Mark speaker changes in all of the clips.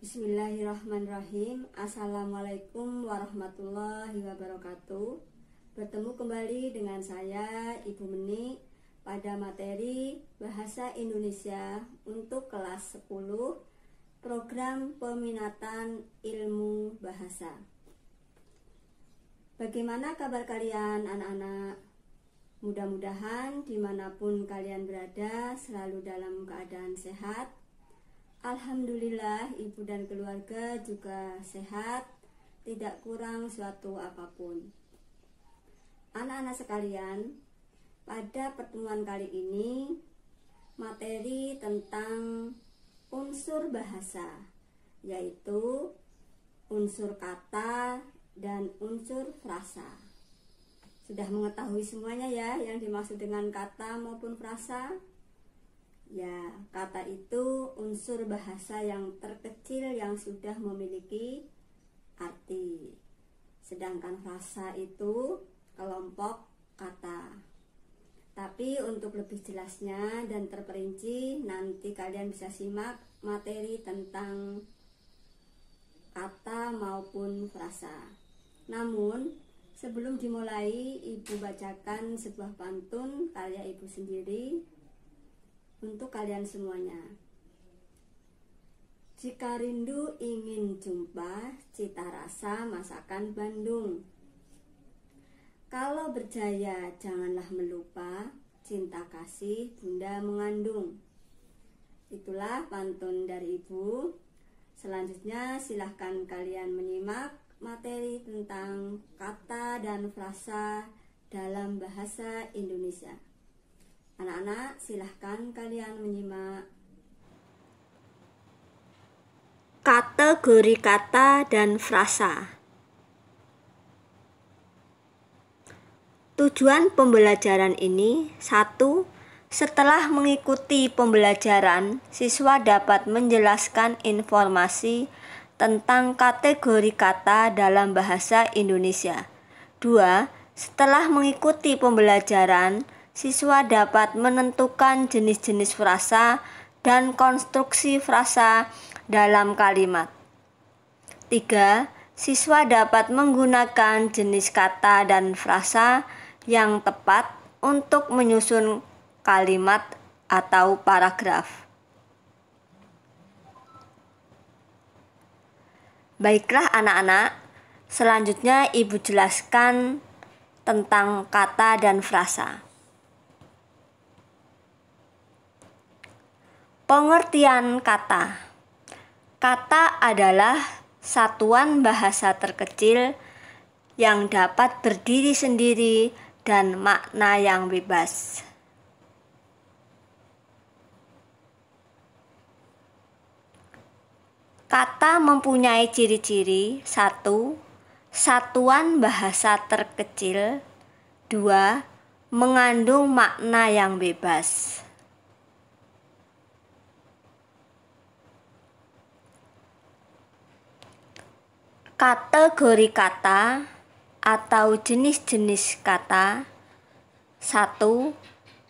Speaker 1: Bismillahirrahmanirrahim. Assalamualaikum warahmatullahi wabarakatuh. Bertemu kembali dengan saya Ibu Meni pada materi Bahasa Indonesia untuk kelas 10 Program Peminatan Ilmu Bahasa. Bagaimana kabar kalian anak-anak? Mudah-mudahan dimanapun kalian berada selalu dalam keadaan sehat. Alhamdulillah, ibu dan keluarga juga sehat, tidak kurang suatu apapun. Anak-anak sekalian, pada pertemuan kali ini materi tentang unsur bahasa, yaitu unsur kata dan unsur frasa. Sudah mengetahui semuanya ya yang dimaksud dengan kata maupun frasa? Ya, kata itu unsur bahasa yang terkecil yang sudah memiliki arti. Sedangkan frasa itu kelompok kata. Tapi untuk lebih jelasnya dan terperinci, nanti kalian bisa simak materi tentang kata maupun frasa. Namun, sebelum dimulai, ibu bacakan sebuah pantun karya ibu sendiri untuk kalian semuanya. Jika rindu ingin jumpa cita rasa masakan Bandung. Kalau berjaya janganlah melupa cinta kasih bunda mengandung. Itulah pantun dari ibu. Selanjutnya silahkan kalian menyimak materi tentang kata dan frasa dalam bahasa Indonesia. Anak-anak, silahkan kalian menyimak. Kategori kata dan frasa. Tujuan pembelajaran ini: 1. Setelah mengikuti pembelajaran, siswa dapat menjelaskan informasi tentang kategori kata dalam bahasa Indonesia. 2. Setelah mengikuti pembelajaran, siswa dapat menentukan jenis-jenis frasa dan konstruksi frasa dalam kalimat. 3. Siswa dapat menggunakan jenis kata dan frasa yang tepat untuk menyusun kalimat atau paragraf. Baiklah anak-anak, selanjutnya ibu jelaskan tentang kata dan frasa. Pengertian kata. Kata adalah satuan bahasa terkecil yang dapat berdiri sendiri dan makna yang bebas. Kata mempunyai ciri-ciri: 1. Satuan bahasa terkecil. 2. Mengandung makna yang bebas. Kategori kata atau jenis-jenis kata. 1.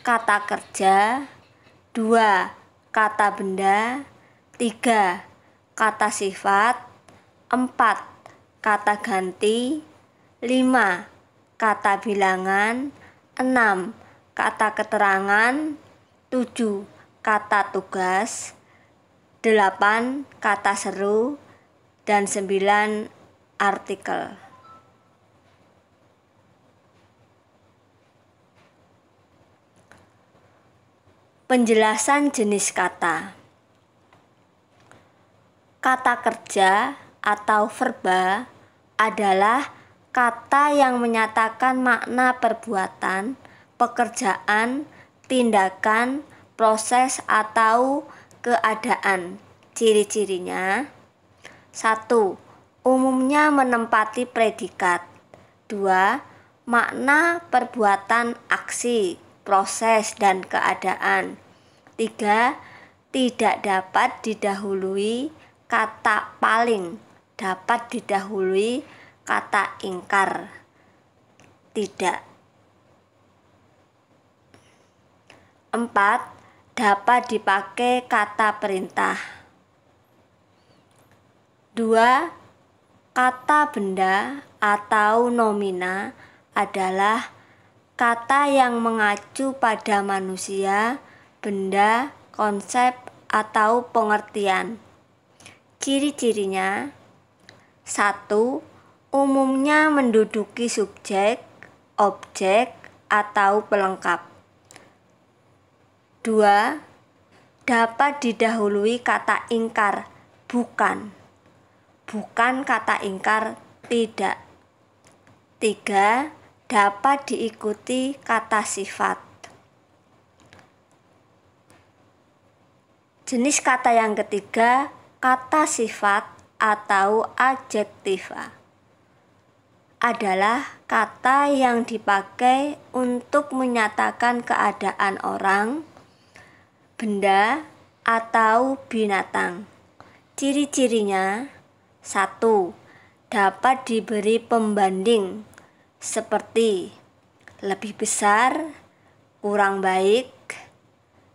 Speaker 1: Kata kerja. 2. Kata benda. 3. Kata sifat. 4. Kata ganti. 5. Kata bilangan. 6. Kata keterangan. 7. Kata tugas. 8. Kata seru. Dan 9. Artikel. Penjelasan jenis kata. Kata kerja atau verba adalah kata yang menyatakan makna perbuatan, pekerjaan, tindakan, proses, atau keadaan. Ciri-cirinya: 1. Umumnya menempati predikat. 2. Makna perbuatan, aksi, proses, dan keadaan. 3. Tidak dapat didahului kata paling, dapat didahului kata ingkar. Tidak. 4. Dapat dipakai kata perintah. 2. Kata benda atau nomina adalah kata yang mengacu pada manusia, benda, konsep, atau pengertian. Ciri-cirinya: 1. Umumnya menduduki subjek, objek, atau pelengkap. 2. Dapat didahului kata ingkar, bukan. Bukan kata ingkar, tidak. 3. Dapat diikuti kata sifat. Jenis kata yang ketiga, kata sifat atau adjektiva, adalah kata yang dipakai untuk menyatakan keadaan orang, benda, atau binatang. Ciri-cirinya: 1. Dapat diberi pembanding seperti lebih besar, kurang baik.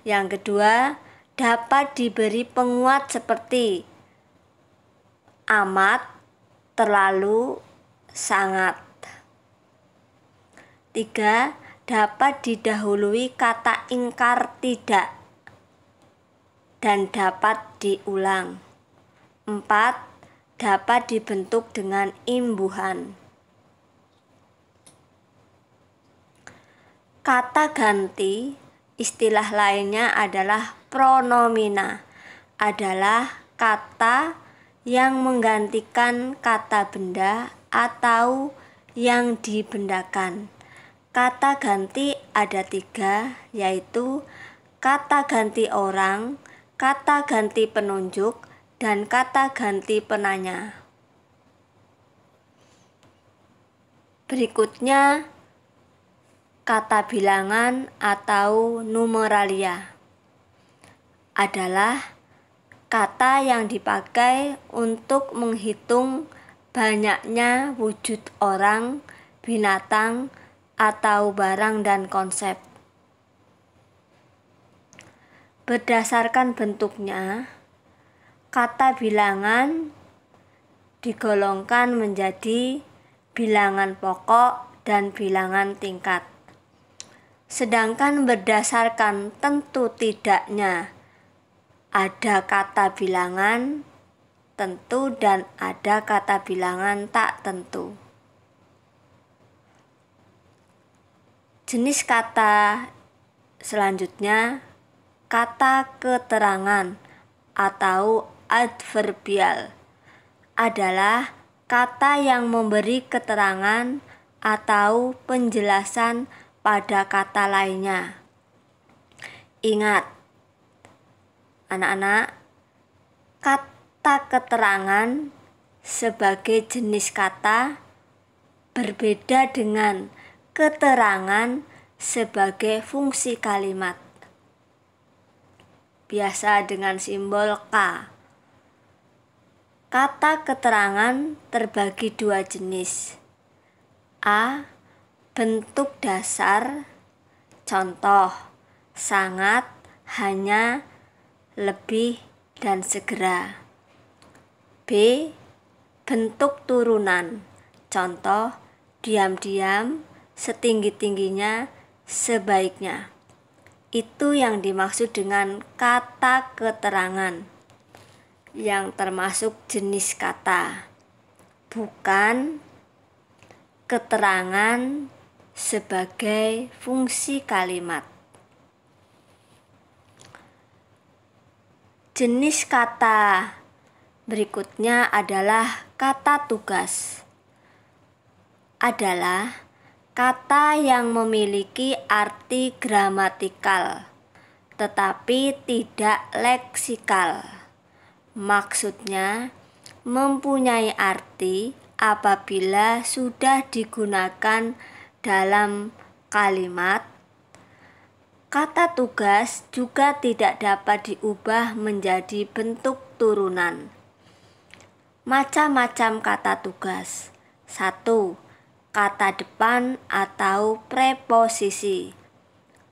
Speaker 1: Yang kedua, dapat diberi penguat seperti amat, terlalu, sangat. 3. Dapat didahului kata ingkar, tidak, dan dapat diulang. 4. Dapat dibentuk dengan imbuhan. Kata ganti, istilah lainnya adalah pronomina, adalah kata yang menggantikan kata benda atau yang dibendakan. Kata ganti ada 3, yaitu kata ganti orang, kata ganti penunjuk, dan kata ganti penanya. Berikutnya, kata bilangan atau numeralia adalah kata yang dipakai untuk menghitung banyaknya wujud orang, binatang, atau barang dan konsep. Berdasarkan bentuknya, kata bilangan digolongkan menjadi bilangan pokok dan bilangan tingkat. Sedangkan berdasarkan tentu tidaknya, ada kata bilangan tentu dan ada kata bilangan tak tentu. Jenis kata selanjutnya, kata keterangan atau adverbial, adalah kata yang memberi keterangan atau penjelasan pada kata lainnya. Ingat, anak-anak, kata keterangan sebagai jenis kata berbeda dengan keterangan sebagai fungsi kalimat, biasa dengan simbol K. Kata keterangan terbagi 2 jenis. A. Bentuk dasar, contoh, sangat, hanya, lebih, dan segera. B. Bentuk turunan, contoh, diam-diam, setinggi-tingginya, sebaiknya. Itu yang dimaksud dengan kata keterangan, yang termasuk jenis kata, bukan keterangan sebagai fungsi kalimat. Jenis kata berikutnya adalah kata tugas. Adalah kata yang memiliki arti gramatikal tetapi tidak leksikal. Maksudnya, mempunyai arti apabila sudah digunakan dalam kalimat. Kata tugas juga tidak dapat diubah menjadi bentuk turunan. Macam-macam kata tugas. 1. Kata depan atau preposisi.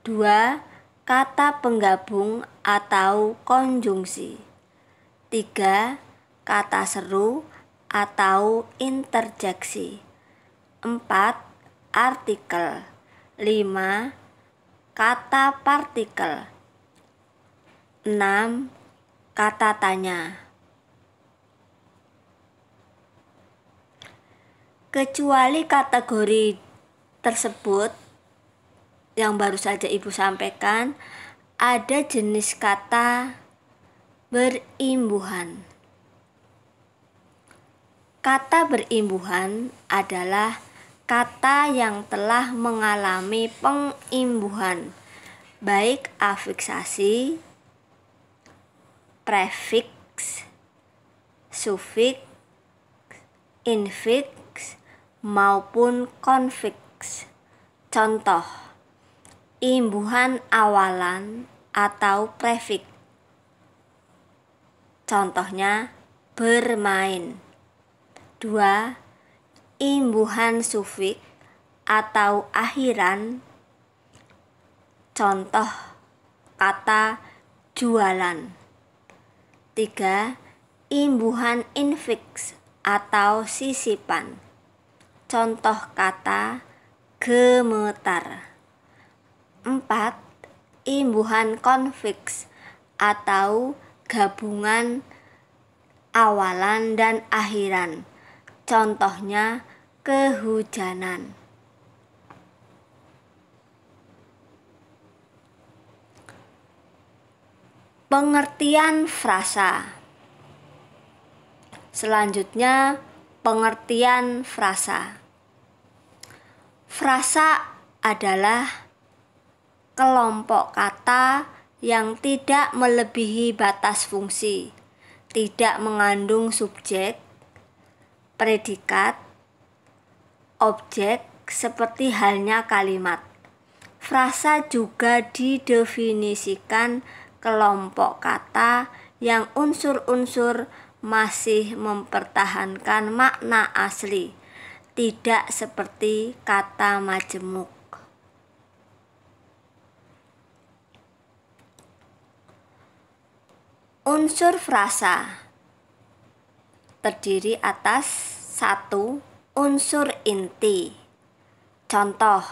Speaker 1: 2. Kata penggabung atau konjungsi. 3. kata seru atau interjeksi. 4. Artikel. 5. Kata partikel. 6. Kata tanya. Kecuali kategori tersebut yang baru saja Ibu sampaikan, ada jenis kata berimbuhan. Kata berimbuhan adalah kata yang telah mengalami pengimbuhan, baik afiksasi, prefiks, sufiks, infiks, maupun konfiks. Contoh, imbuhan awalan atau prefiks. Contohnya, bermain. 2. Imbuhan sufiks atau akhiran. Contoh kata jualan. 3. Imbuhan infiks atau sisipan. Contoh kata gemetar. 4. Imbuhan konfiks atau gabungan awalan dan akhiran. Contohnya kehujanan. Pengertian frasa. Selanjutnya, pengertian frasa. Frasa adalah kelompok kata yang tidak melebihi batas fungsi, tidak mengandung subjek, predikat, objek seperti halnya kalimat. Frasa juga didefinisikan kelompok kata yang unsur-unsur masih mempertahankan makna asli, tidak seperti kata majemuk. Unsur frasa terdiri atas 1. Unsur inti. Contoh,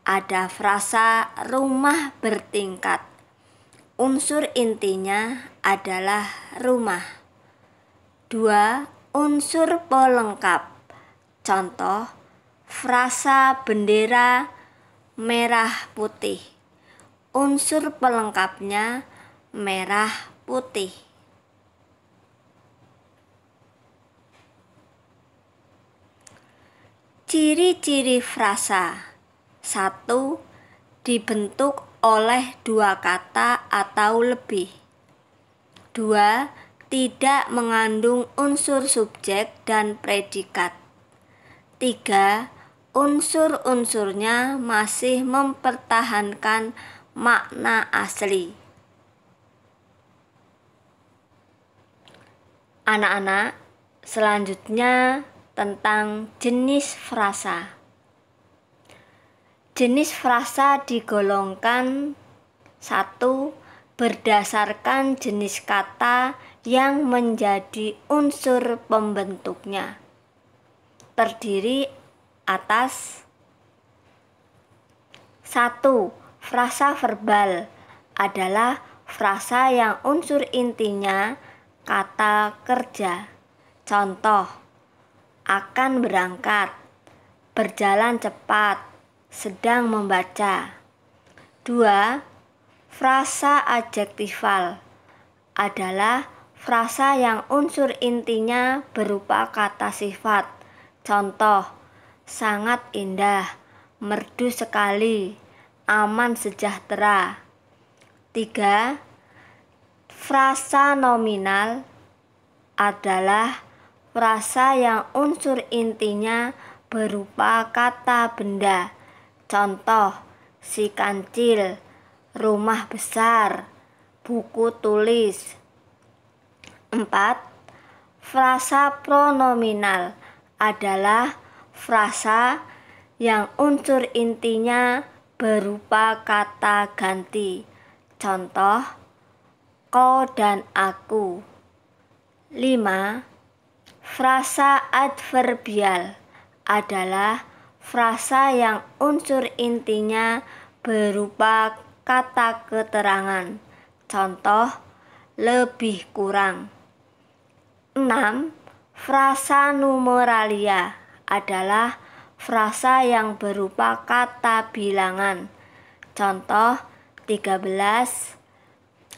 Speaker 1: ada frasa rumah bertingkat. Unsur intinya adalah rumah. 2. Unsur pelengkap. Contoh, frasa bendera merah putih. Unsur pelengkapnya merah putih. Ciri-ciri frasa. 1. Dibentuk oleh dua kata atau lebih. 2. Tidak mengandung unsur subjek dan predikat. 3. Unsur-unsurnya masih mempertahankan makna asli. Anak-anak, selanjutnya tentang jenis frasa. Jenis frasa digolongkan 1. Berdasarkan jenis kata yang menjadi unsur pembentuknya. Terdiri atas 1. Frasa verbal adalah frasa yang unsur intinya kata kerja. Contoh, akan berangkat, berjalan cepat, sedang membaca. 2. Frasa adjektifal adalah frasa yang unsur intinya berupa kata sifat. Contoh, sangat indah, merdu sekali, aman sejahtera. 3. Frasa nominal adalah frasa yang unsur intinya berupa kata benda. Contoh, si kancil, rumah besar, buku tulis. 4. Frasa pronominal adalah frasa yang unsur intinya berupa kata ganti. Contoh, kau dan aku. 5. Frasa adverbial adalah frasa yang unsur intinya berupa kata keterangan. Contoh, lebih kurang. 6. Frasa numeralia adalah frasa yang berupa kata bilangan. Contoh, 13,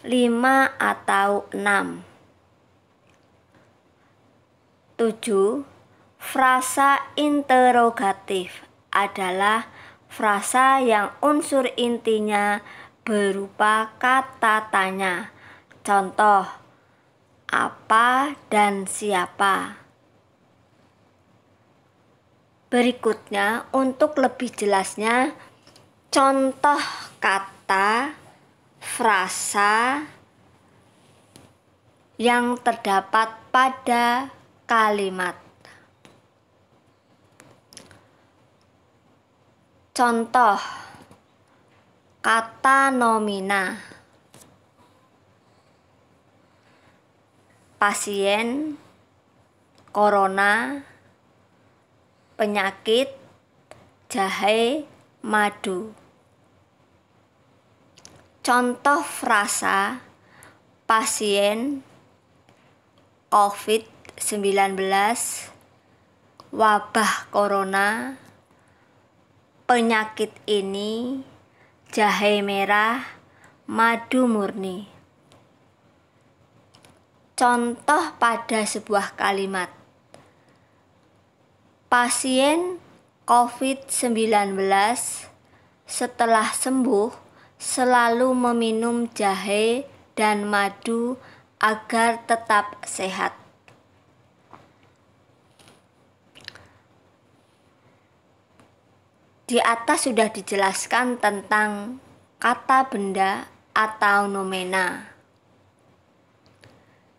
Speaker 1: 5 atau 6. 7. Frasa interrogatif adalah frasa yang unsur intinya berupa kata tanya. Contoh, apa dan siapa. Berikutnya, untuk lebih jelasnya, contoh kata, frasa yang terdapat pada kalimat. Contoh kata nomina: pasien, corona, penyakit, jahe, madu. Contoh frasa: pasien, COVID-19, wabah corona, penyakit ini, jahe merah, madu murni. Contoh pada sebuah kalimat: pasien COVID-19 setelah sembuh selalu meminum jahe dan madu agar tetap sehat. Di atas sudah dijelaskan tentang kata benda atau nomena,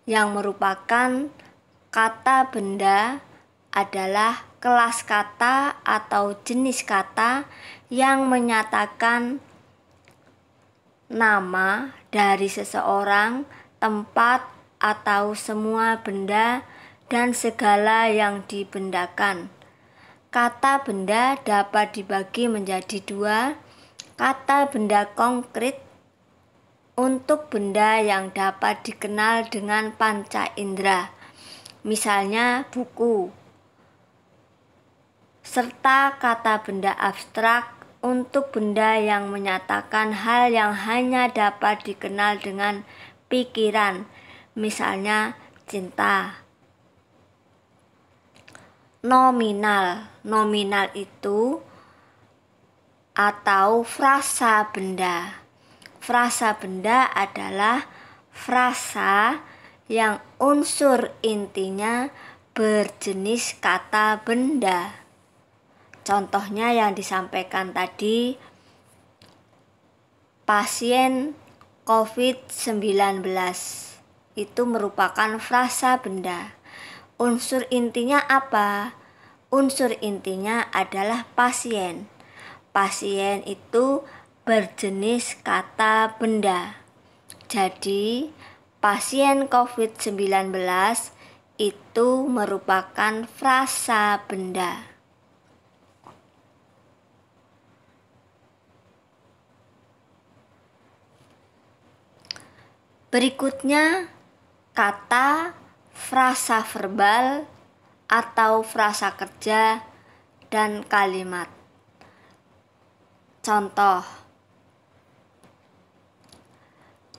Speaker 1: yang merupakan kata benda adalah kelas kata atau jenis kata yang menyatakan nama dari seseorang, tempat, atau semua benda dan segala yang dibendakan. Kata benda dapat dibagi menjadi 2, kata benda konkret untuk benda yang dapat dikenal dengan panca indera, misalnya buku, serta kata benda abstrak untuk benda yang menyatakan hal yang hanya dapat dikenal dengan pikiran, misalnya cinta. Nominal itu atau frasa benda. Frasa benda adalah frasa yang unsur intinya berjenis kata benda. Contohnya yang disampaikan tadi, pasien COVID-19 itu merupakan frasa benda. Unsur intinya apa? Unsur intinya adalah pasien. Pasien itu berjenis kata benda. Jadi, pasien COVID-19 itu merupakan frasa benda. Berikutnya, kata frasa verbal atau frasa kerja dan kalimat. Contoh,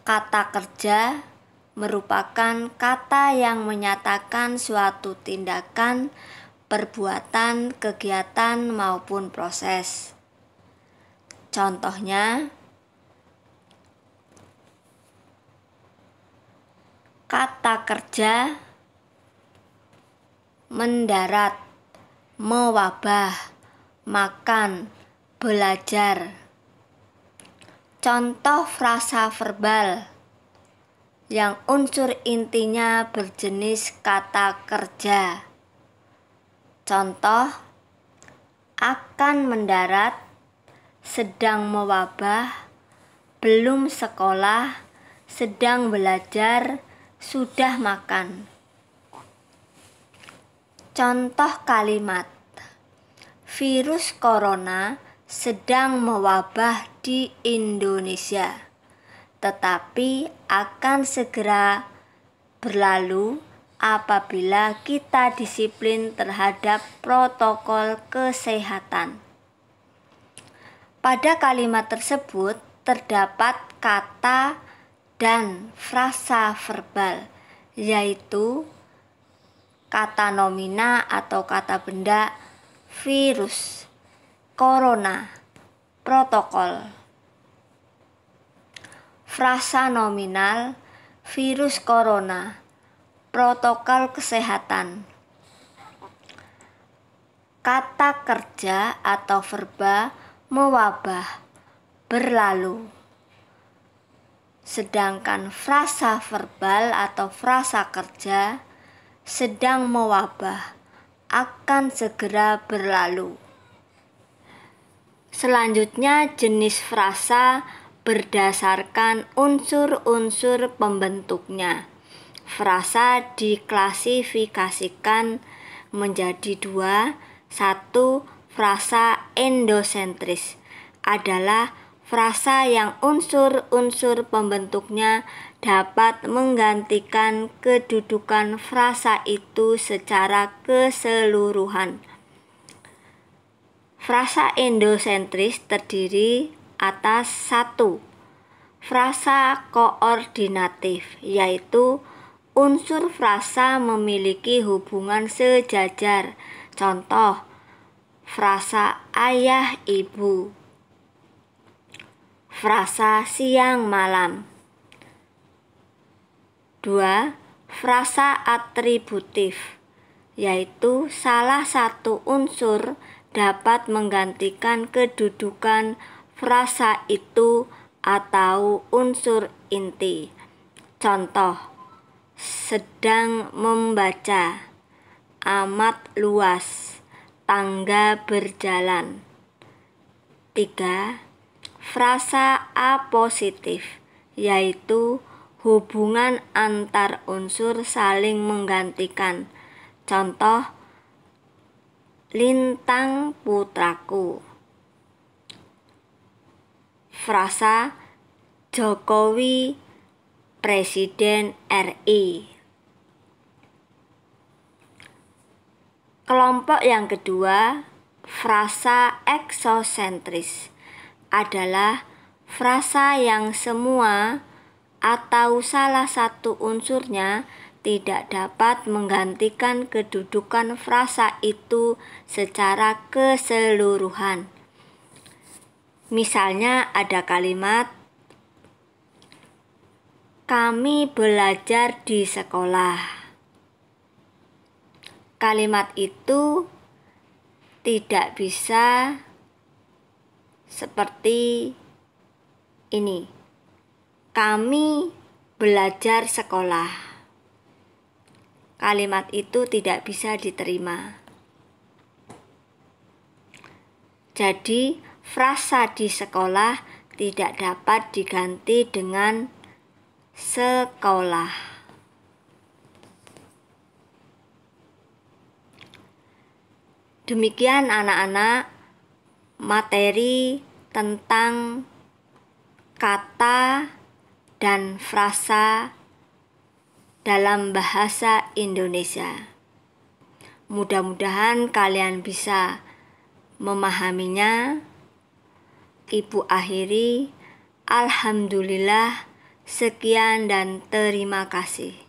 Speaker 1: kata kerja merupakan kata yang menyatakan suatu tindakan, perbuatan, kegiatan, maupun proses. Contohnya, kata kerja mendarat, mewabah, makan, belajar. Contoh frasa verbal yang unsur intinya berjenis kata kerja. Contoh, akan mendarat, sedang mewabah, belum sekolah, sedang belajar, sudah makan. Contoh kalimat: virus corona sedang mewabah di Indonesia, tetapi akan segera berlalu apabila kita disiplin terhadap protokol kesehatan. Pada kalimat tersebut terdapat kata dan frasa verbal, yaitu kata nomina atau kata benda virus, corona, protokol. Frasa nominal virus corona, protokol kesehatan. Kata kerja atau verba mewabah, berlalu. Sedangkan frasa verbal atau frasa kerja sedang mewabah, akan segera berlalu. Selanjutnya jenis frasa berdasarkan unsur-unsur pembentuknya. Frasa diklasifikasikan menjadi dua. Satu, frasa endosentris adalah frasa yang unsur-unsur pembentuknya dapat menggantikan kedudukan frasa itu secara keseluruhan. Frasa endosentris terdiri atas satu, frasa koordinatif, yaitu unsur frasa memiliki hubungan sejajar. Contoh, frasa ayah ibu, frasa siang malam. 2. Frasa atributif, yaitu salah satu unsur dapat menggantikan kedudukan frasa itu atau unsur inti. Contoh, sedang membaca, amat luas, tangga berjalan. 3. Frasa apositif, yaitu hubungan antar unsur saling menggantikan. Contoh, lintang putraku. Frasa Jokowi Presiden RI. Kelompok yang kedua, frasa eksosentris, adalah frasa yang semua atau salah satu unsurnya tidak dapat menggantikan kedudukan frasa itu secara keseluruhan. Misalnya ada kalimat, kami belajar di sekolah. Kalimat itu tidak bisa seperti ini, kami belajar sekolah. Kalimat itu tidak bisa diterima. Jadi, frasa di sekolah tidak dapat diganti dengan sekolah. Demikian anak-anak materi tentang kata dan frasa dalam bahasa Indonesia. Mudah-mudahan kalian bisa memahaminya. Ibu akhiri, alhamdulillah, sekian dan terima kasih.